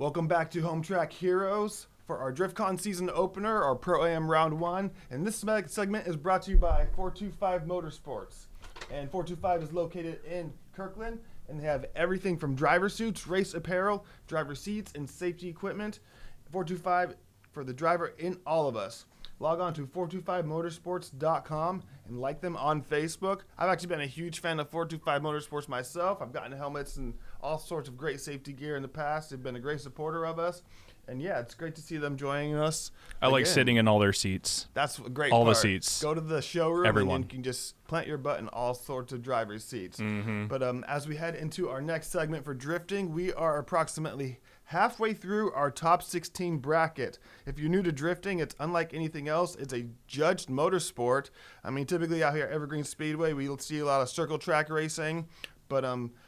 Welcome back to Home Track Heroes for our DriftCon season opener, our Pro-Am Round 1. And this segment is brought to you by 425 Motorsports. And 425 is located in Kirkland, and they have everything from driver suits, race apparel, driver seats, and safety equipment. 425 for the driver in all of us. Log on to 425motorsports.com and like them on Facebook. I've actually been a huge fan of 425 Motorsports myself. I've gotten helmets and all sorts of great safety gear in the past. They've been a great supporter of us. And yeah, it's great to see them joining us. I like sitting in all their seats. That's a great all part. The seats. Go to the showroom Everyone. And you can just plant your butt in all sorts of driver's seats. Mm-hmm. But as we head into our next segment for drifting, we are approximately halfway through our top 16 bracket. If you're new to drifting, it's unlike anything else. It's a judged motorsport. I mean, typically out here at Evergreen Speedway, we see a lot of circle track racing. But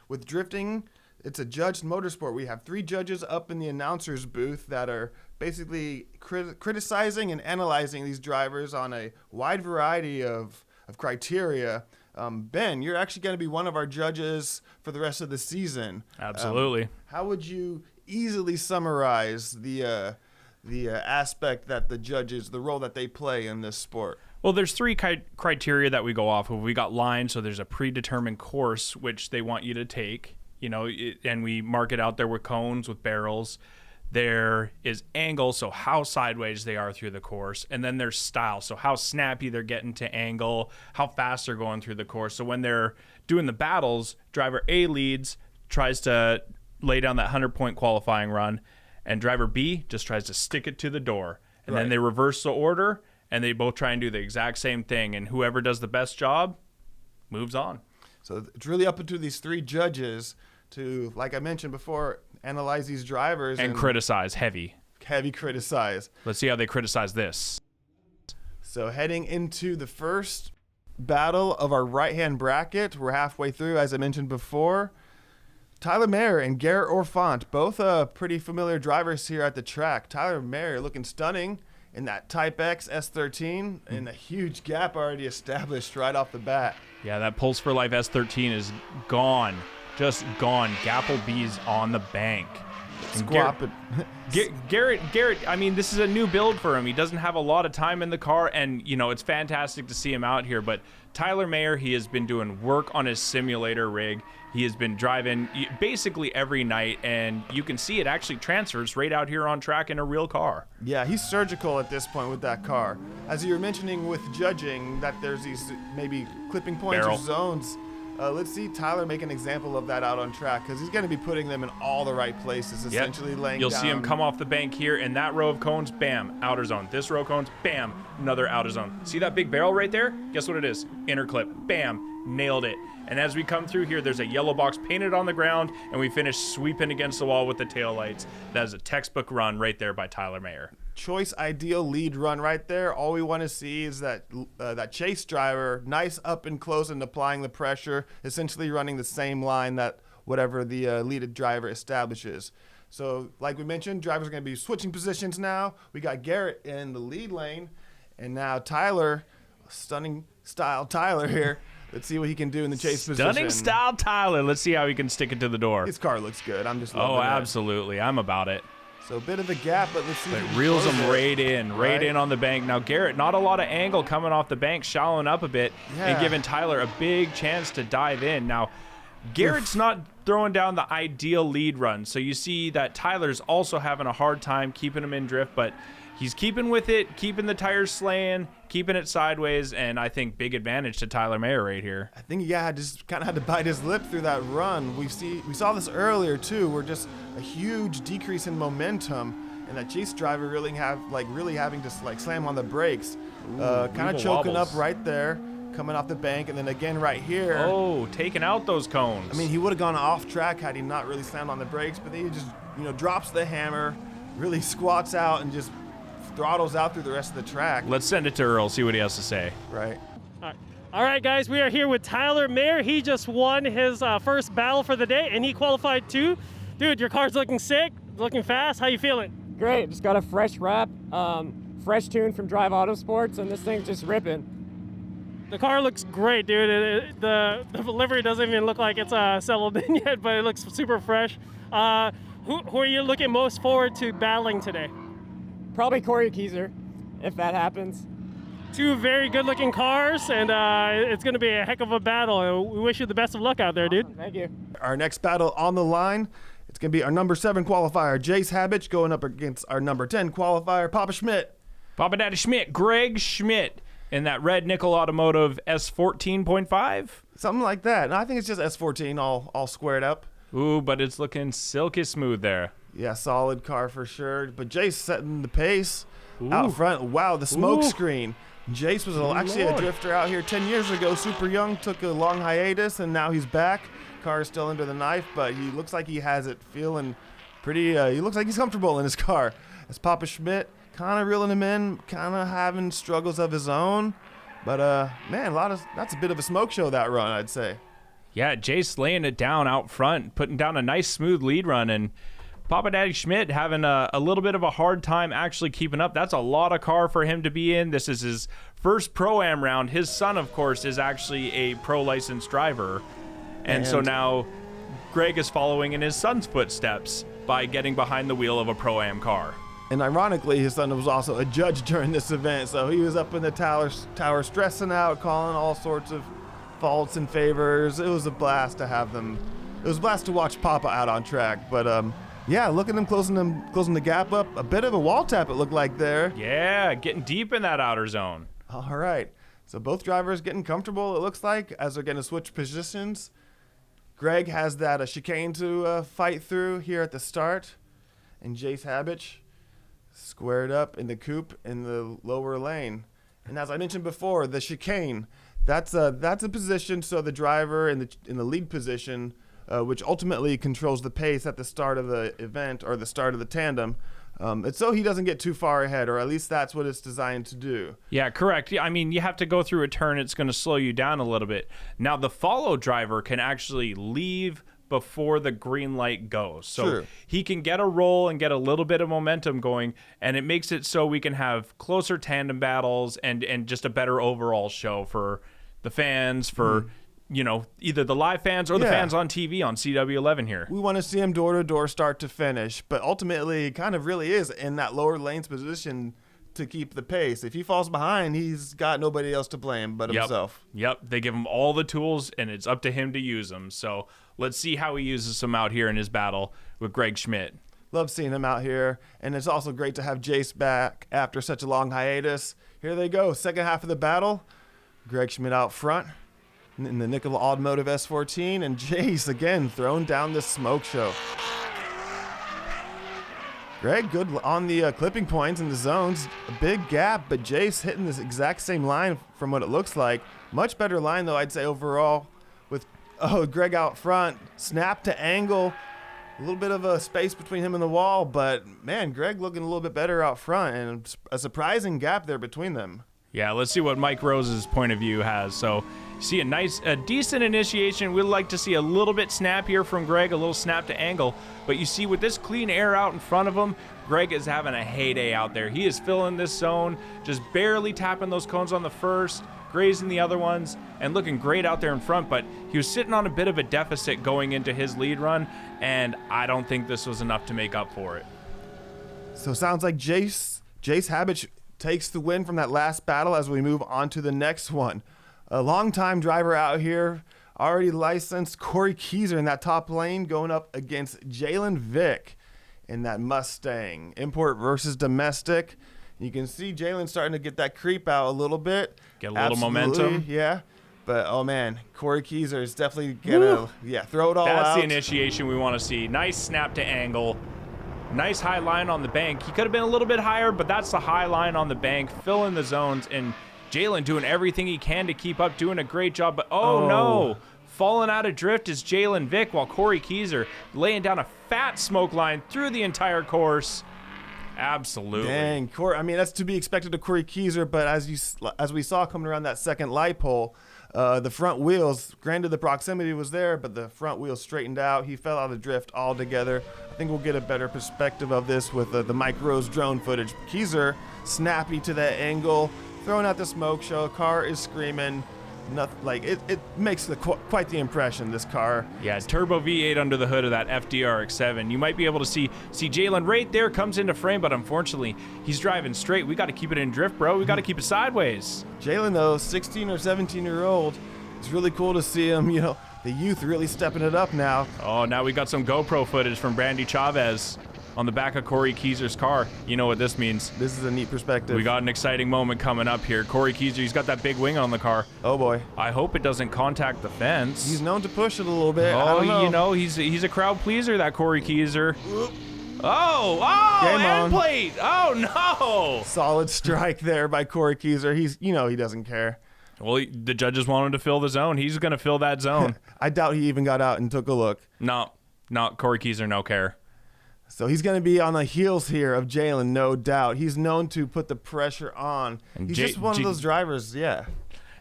with drifting, it's a judged motorsport. We have 3 judges up in the announcer's booth that are basically criticizing and analyzing these drivers on a wide variety of criteria. Ben, you're actually going to be one of our judges for the rest of the season. Absolutely. How would you easily summarize the aspect that the judges, the role that they play in this sport? Well, there's 3 criteria that we go off of. We got lines, so there's a predetermined course which they want you to take, and we mark it out there with cones, with barrels. There is angle, so how sideways they are through the course. And then there's style, so how snappy they're getting to angle, how fast they're going through the course. So when they're doing the battles, driver A leads, tries to lay down that 100-point qualifying run, and driver B just tries to stick it to the door. And then they reverse the order, and they both try and do the exact same thing. And whoever does the best job moves on. So it's really up to these 3 judges to, like I mentioned before, analyze these drivers. And criticize heavy. Heavy criticize. Let's see how they criticize this. So heading into the first battle of our right-hand bracket, we're halfway through, as I mentioned before. Tyler Mayer and Garrett Orfant, both pretty familiar drivers here at the track. Tyler Mayer looking stunning in that Type X S13, and a huge gap already established right off the bat. Yeah, that Pulse for Life S13 is gone. Just gone. Gapplebee's on the bank. Garrett, I mean, this is a new build for him. He doesn't have a lot of time in the car, and, it's fantastic to see him out here. But Tyler Mayer, he has been doing work on his simulator rig. He has been driving basically every night, and you can see it actually transfers right out here on track in a real car. Yeah, he's surgical at this point with that car. As you were mentioning with judging, that there's these maybe clipping points or zones. Let's see Tyler make an example of that out on track, because he's going to be putting them in all the right places, essentially laying You'll down. see him come off the bank here, and that row of cones, bam, outer zone. This row of cones, bam, another outer zone. See that big barrel right there? Guess what it is? Inner clip. Bam, nailed it. And as we come through here, there's a yellow box painted on the ground, and we finish sweeping against the wall with the taillights. That is a textbook run right there by Tyler Mayer. Choice ideal lead run right there. All we want to see is that chase driver nice up and close and applying the pressure, essentially running the same line that whatever the lead driver establishes. So like we mentioned, drivers are going to be switching positions now. We got Garrett in the lead lane, and now Tyler, stunning style Tyler here. Let's see what he can do in the chase position. Stunning style Tyler. Let's see how he can stick it to the door. His car looks good. I'm just loving it. Oh, it. absolutely. I'm about it. So a bit of a gap, but let's see. But it reels him right in on the bank. Now, Garrett, not a lot of angle coming off the bank, shallowing up a bit and giving Tyler a big chance to dive in. Now, Garrett's not throwing down the ideal lead run. So you see that Tyler's also having a hard time keeping him in drift, but he's keeping with it, keeping the tires slaying, keeping it sideways, and I think big advantage to Tyler Mayer right here. I think, just kind of had to bite his lip through that run. We saw this earlier, too, where just a huge decrease in momentum, and that chase driver really having to slam on the brakes. Kind of choking up right there, coming off the bank, and then again right here. Oh, taking out those cones. I mean, he would have gone off track had he not really slammed on the brakes, but then he just, drops the hammer, really squats out, and just throttles out through the rest of the track. Let's send it to Earl, see what he has to say. Right. All right, guys, we are here with Tyler Mayer. He just won his first battle for the day, and he qualified too. Dude, your car's looking sick, looking fast. How you feeling? Great. Just got a fresh wrap, fresh tune from Drive Auto Sports, and this thing's just ripping. The car looks great, dude. The livery doesn't even look like it's settled in yet, but it looks super fresh. Who are you looking most forward to battling today? Probably Corey Kieser, if that happens. Two very good-looking cars, and it's going to be a heck of a battle. We wish you the best of luck out there, dude. Thank you. Our next battle on the line, it's going to be our number 7 qualifier, Jace Habich, going up against our number 10 qualifier, Papa Schmidt. Papa Daddy Schmidt, Greg Schmidt, in that red nickel automotive S14.5. Something like that. And I think it's just S14 all squared up. Ooh, but it's looking silky smooth there. Yeah, solid car for sure. But Jace setting the pace out front. Wow, the smoke screen. Jace was actually a drifter out here 10 years ago, super young, took a long hiatus, and now he's back. Car is still under the knife, but he looks like he has it feeling pretty, he looks like he's comfortable in his car. As Papa Schmidt kind of reeling him in, kind of having struggles of his own. But, man, that's a bit of a smoke show, that run, I'd say. Yeah, Jace laying it down out front, putting down a nice smooth lead run, and Papa Daddy Schmidt having a little bit of a hard time actually keeping up. That's a lot of car for him to be in. This is his first Pro-Am round. His son, of course, is actually a pro licensed driver. And so now Greg is following in his son's footsteps by getting behind the wheel of a Pro-Am car. And ironically, his son was also a judge during this event, so he was up in the tower stressing out, calling all sorts of faults and favors. It was a blast to have them. It was a blast to watch Papa out on track, but yeah, look at them closing the gap up. A bit of a wall tap, it looked like there. Yeah, getting deep in that outer zone. All right, so both drivers getting comfortable, it looks like, as they're going to switch positions. Greg has that chicane to fight through here at the start, and Jace Habich squared up in the coupe in the lower lane. And as I mentioned before, the chicane, that's a position so the driver in the lead position, which ultimately controls the pace at the start of the event or the start of the tandem. It's so he doesn't get too far ahead, or at least that's what it's designed to do. Yeah, correct. Yeah, I mean, you have to go through a turn. It's going to slow you down a little bit. Now, the follow driver can actually leave before the green light goes. So Sure. He can get a roll and get a little bit of momentum going, and it makes it so we can have closer tandem battles and just a better overall show for the fans, for either the live fans or the fans on TV on CW11 here. We want to see him door to door, start to finish, but ultimately, he kind of really is in that lower lanes position to keep the pace. If he falls behind, he's got nobody else to blame but himself. Yep, they give him all the tools, and it's up to him to use them. So let's see how he uses them out here in his battle with Greg Schmidt. Love seeing him out here, and it's also great to have Jace back after such a long hiatus. Here they go, second half of the battle. Greg Schmidt out front in the nickel automotive S14, and Jace again throwing down this smoke show. Greg good on the clipping points in the zones. A big gap, but Jace hitting this exact same line from what it looks like. Much better line, though, I'd say overall. With Greg out front, snap to angle. A little bit of a space between him and the wall, but, man, Greg looking a little bit better out front, and a surprising gap there between them. Yeah, let's see what Mike Rose's point of view has. So, see a decent initiation. We'd like to see a little bit snap here from Greg, a little snap to angle. But you see, with this clean air out in front of him, Greg is having a heyday out there. He is filling this zone, just barely tapping those cones on the first, grazing the other ones, and looking great out there in front. But he was sitting on a bit of a deficit going into his lead run, and I don't think this was enough to make up for it. So it sounds like Jace Habich takes the win from that last battle as we move on to the next one. A longtime driver out here, already licensed, Corey Kieser in that top lane going up against Jalen Vick in that Mustang. Import versus domestic. You can see Jalen starting to get that creep out a little bit. Get a little momentum. Yeah. But, oh, man, Corey Kieser is definitely going to, throw it all out. That's the initiation we want to see. Nice snap to angle. Nice high line on the bank. He could have been a little bit higher, but that's the high line on the bank, filling the zones, and Jalen doing everything he can to keep up, doing a great job. But, no, falling out of drift is Jalen Vick, while Corey Kieser laying down a fat smoke line through the entire course. Absolutely. Dang, Corey. I mean, that's to be expected of Corey Kieser, but as we saw coming around that second light pole, the front wheels, granted the proximity was there, but the front wheels straightened out. He fell out of drift altogether. I think we'll get a better perspective of this with the Mike Rose drone footage. Kieser, snappy to that angle, throwing out the smoke show. Car is screaming. nothing like it makes quite the impression, this car. Yeah, turbo V8 under the hood of that FDRX7. You might be able to see Jalen right there, comes into frame, but unfortunately, he's driving straight. We got to keep it in drift, bro. We got to keep it sideways. Jalen, though, 16 or 17-year-old, it's really cool to see him, you know, the youth really stepping it up now. Oh, now we got some GoPro footage from Brandy Chavez on the back of Corey Keyser's car. You know what this means. This is a neat perspective. We got an exciting moment coming up here. Corey Keyser, he's got that big wing on the car. Oh boy. I hope it doesn't contact the fence. He's known to push it a little bit. I Oh, don't know. you know, he's a crowd pleaser, that Corey Keyser. Oh, Game end on. plate. Oh, no. Solid strike there by Corey Keyser. He doesn't care. Well, the judges want him to fill the zone. He's going to fill that zone. I doubt he even got out and took a look. No, not Corey Keyser, no care. So he's going to be on the heels here of Jalen, no doubt. He's known to put the pressure on. And He's just one of those drivers, yeah.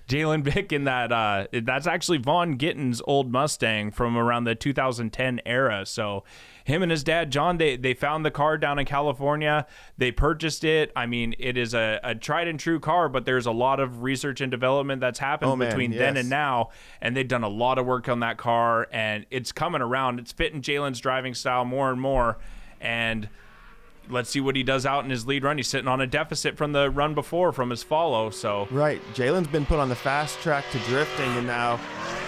Jalen Vick in that, that's actually Vaughn Gitten's old Mustang from around the 2010 era. So him and his dad, John, they found the car down in California. They purchased it. I mean, it is a tried and true car, but there's a lot of research and development that's happened between then and now. And they've done a lot of work on that car, and it's coming around. It's fitting Jalen's driving style more and more. And let's see what he does out in his lead run. He's sitting on a deficit from the run before, from his follow. So Right. Jalen's been put on the fast track to drifting, and now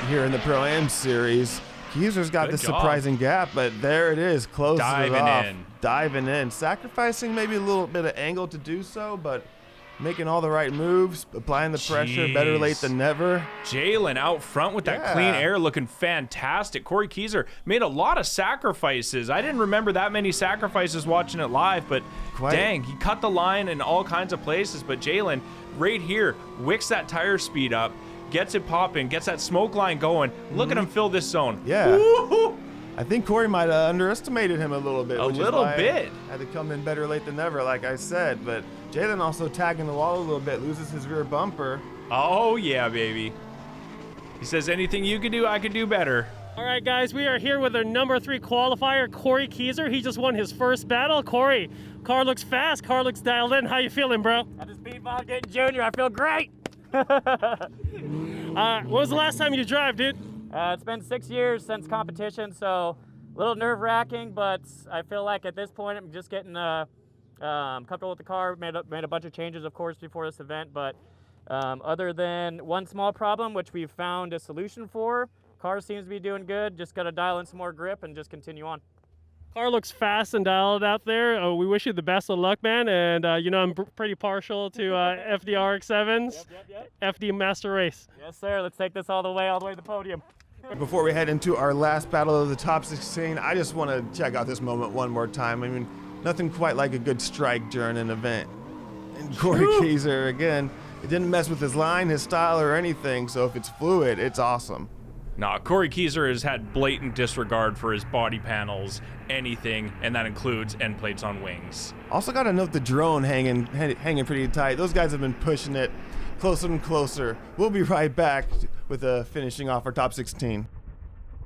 here in the Pro-Am Series, Keyser's got Good this job. surprising gap, but there it is, closes Diving it off. in. Diving in. Sacrificing maybe a little bit of angle to do so, but making all the right moves, applying the pressure, better late Jeez. than never. Jalen out front with that Yeah. clean air, looking fantastic. Corey Keyser made a lot of sacrifices. I didn't remember that many sacrifices watching it live, but dang, he cut the line in all kinds of places. But Jalen, right here, wicks that tire speed up, gets it popping, gets that smoke line going. Look at him fill this zone. Yeah. Woo-hoo! I think Corey might have underestimated him a little bit. A which is little why bit. Had to come in better late than never, like I said. But Jalen also tagging the wall a little bit, loses his rear bumper. Oh, yeah, baby. He says, anything you can do, I can do better. All right, guys, we are here with our number 3 qualifier, Corey Keyser. He just won his first battle. Corey, car looks fast, car looks dialed in. How you feeling, bro? I just beat Vaughn Gitten Jr. I feel great. When was the last time you drove, dude? It's been 6 years since competition, so a little nerve-wracking, but I feel like at this point I'm just getting comfortable with the car. Made a bunch of changes, of course, before this event, but other than one small problem, which we've found a solution for, car seems to be doing good. Just got to dial in some more grip and just continue on. Car looks fast and dialed out there. We wish you the best of luck, man. And you know, I'm pretty partial to FDRX7s. Yep. FD Master Race. Yes, sir. Let's take this all the way to the podium. Before we head into our last battle of the top 16, I just want to check out this moment one more time. I mean, nothing quite like a good strike during an event. And Corey Keyser, again, it didn't mess with his line, his style, or anything, so if it's fluid, it's awesome. Nah, Corey Keyser has had blatant disregard for his body panels, anything, and that includes end plates on wings. Also got to note the drone hanging pretty tight. Those guys have been pushing it closer and closer. We'll be right back with finishing off our top 16.